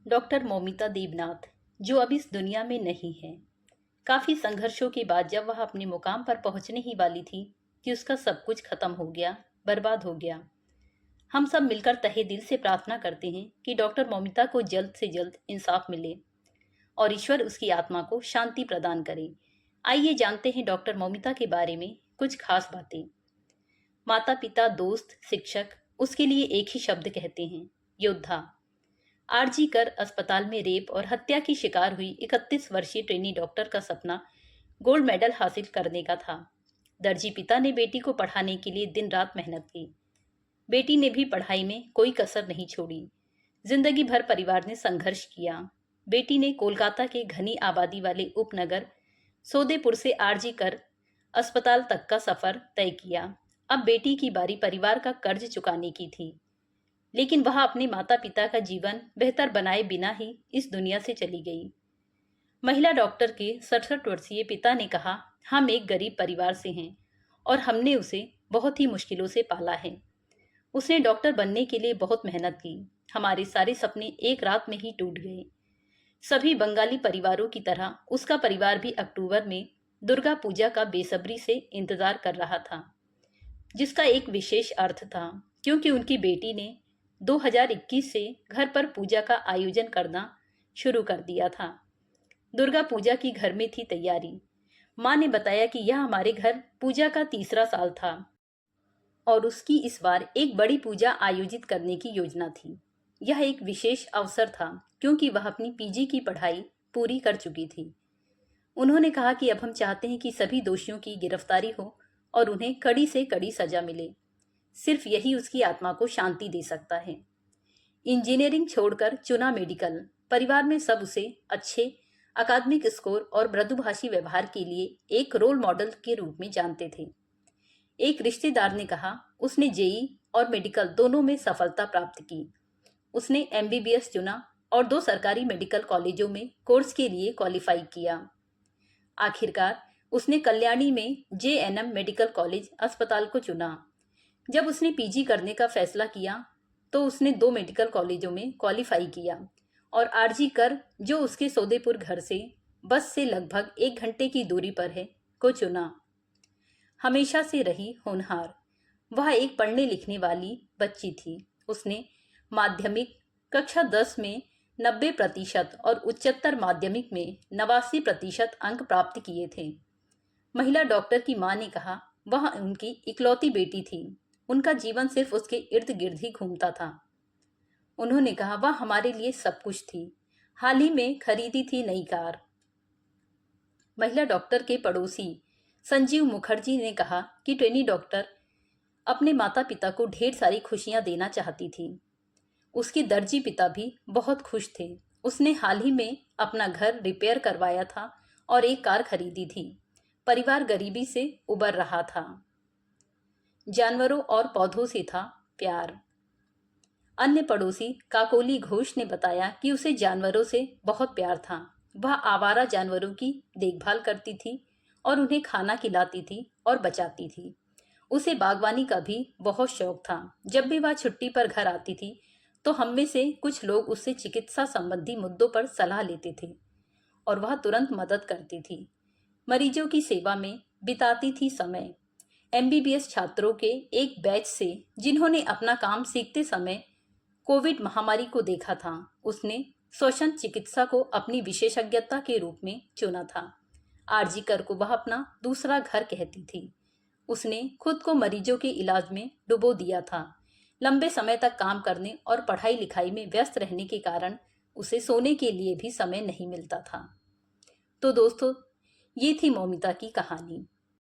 Doctor Moumita Debnath, जो अब इस दुनिया में नहीं है। काफी संघर्षों के बाद जब वह अपने मुकाम पर पहुंचने ही वाली थी कि उसका सब कुछ खत्म हो गया, बर्बाद हो गया। हम सब मिलकर तहे दिल से प्रार्थना करते हैं कि डॉक्टर मौमिता को जल्द से जल्द इंसाफ मिले और ईश्वर उसकी आत्मा को शांति प्रदान करे। आइए जानते हैं डॉक्टर मौमिता के बारे में कुछ खास बातें। माता पिता, दोस्त, शिक्षक उसके लिए एक ही शब्द कहते हैं, योद्धा। आरजी कर अस्पताल में रेप और हत्या की शिकार हुई 31 वर्षीय ट्रेनी डॉक्टर का सपना गोल्ड मेडल हासिल करने का था। दर्जी पिता ने बेटी को पढ़ाने के लिए दिन रात मेहनत की। बेटी ने भी पढ़ाई में कोई कसर नहीं छोड़ी। जिंदगी भर परिवार ने संघर्ष किया। बेटी ने कोलकाता के घनी आबादी वाले उपनगर सोदेपुर से आरजी कर अस्पताल तक का सफर तय किया। अब बेटी की बारी परिवार का कर्ज चुकाने की थी, लेकिन वह अपने माता पिता का जीवन बेहतर बनाए बिना ही इस दुनिया से चली गई। महिला डॉक्टर के 67 वर्षीय पिता ने कहा, हम एक गरीब परिवार से हैं और हमने उसे बहुत ही मुश्किलों से पाला है। उसने डॉक्टर बनने के लिए बहुत मेहनत की। हमारे सारे सपने एक रात में ही टूट गए। सभी बंगाली परिवारों की तरह उसका परिवार भी अक्टूबर में दुर्गा पूजा का बेसब्री से इंतजार कर रहा था, जिसका एक विशेष अर्थ था क्योंकि उनकी बेटी ने 2021 से घर पर पूजा का आयोजन करना शुरू कर दिया था। दुर्गा पूजा की घर में थी तैयारी। माँ ने बताया कि यह हमारे घर पूजा का तीसरा साल था और उसकी इस बार एक बड़ी पूजा आयोजित करने की योजना थी। यह एक विशेष अवसर था क्योंकि वह अपनी पीजी की पढ़ाई पूरी कर चुकी थी। उन्होंने कहा कि अब हम चाहते हैं कि सभी दोषियों की गिरफ्तारी हो और उन्हें कड़ी से कड़ी सजा मिले। सिर्फ यही उसकी आत्मा को शांति दे सकता है। इंजीनियरिंग छोड़कर चुना मेडिकल। परिवार में सब उसे अच्छे अकादमिक स्कोर और मृदुभाषी व्यवहार के लिए एक रोल मॉडल के रूप में जानते थे। एक रिश्तेदार ने कहा, उसने जेई और मेडिकल दोनों में सफलता प्राप्त की। उसने एमबीबीएस चुना और 2 सरकारी मेडिकल कॉलेजों में कोर्स के लिए क्वालिफाई किया। आखिरकार उसने कल्याणी में जेएनएम मेडिकल कॉलेज अस्पताल को चुना। जब उसने पीजी करने का फैसला किया तो उसने 2 मेडिकल कॉलेजों में क्वालिफाई किया और आरजी कर, जो उसके सौदेपुर घर से बस से लगभग 1 घंटे की दूरी पर है, को चुना। हमेशा से रही होनहार, वह एक पढ़ने लिखने वाली बच्ची थी। उसने माध्यमिक कक्षा 10 में 90% और उच्चतर माध्यमिक में 89% अंक प्राप्त किए थे। महिला डॉक्टर की मां ने कहा, वह उनकी इकलौती बेटी थी। उनका जीवन सिर्फ उसके इर्द गिर्द ही घूमता था। उन्होंने कहा, वह हमारे लिए सब कुछ थी। हाल ही में खरीदी थी नई कार। महिला डॉक्टर के पड़ोसी संजीव मुखर्जी ने कहा कि ट्रेनी डॉक्टर अपने माता पिता को ढेर सारी खुशियां देना चाहती थी। उसके दर्जी पिता भी बहुत खुश थे। उसने हाल ही में अपना घर रिपेयर करवाया था और एक कार खरीदी थी। परिवार गरीबी से उबर रहा था। जानवरों और पौधों से था प्यार। अन्य पड़ोसी काकोली घोष ने बताया कि उसे जानवरों से बहुत प्यार था। वह आवारा जानवरों की देखभाल करती थी और उन्हें खाना खिलाती थी और बचाती थी। उसे बागवानी का भी बहुत शौक था। जब भी वह छुट्टी पर घर आती थी तो हम में से कुछ लोग उससे चिकित्सा संबंधी मुद्दों पर सलाह लेते थे और वह तुरंत मदद करती थी। मरीजों की सेवा में बिताती थी समय। एमबीबीएस छात्रों के एक बैच से जिन्होंने अपना काम सीखते समय कोविड महामारी को देखा था, उसने श्वसन चिकित्सा को अपनी विशेषज्ञता के रूप में चुना था। आरजी कर को वह अपना दूसरा घर कहती थी। उसने खुद को मरीजों के इलाज में डुबो दिया था। लंबे समय तक काम करने और पढ़ाई लिखाई में व्यस्त रहने के कारण उसे सोने के लिए भी समय नहीं मिलता था। तो दोस्तों, ये थी मौमिता की कहानी।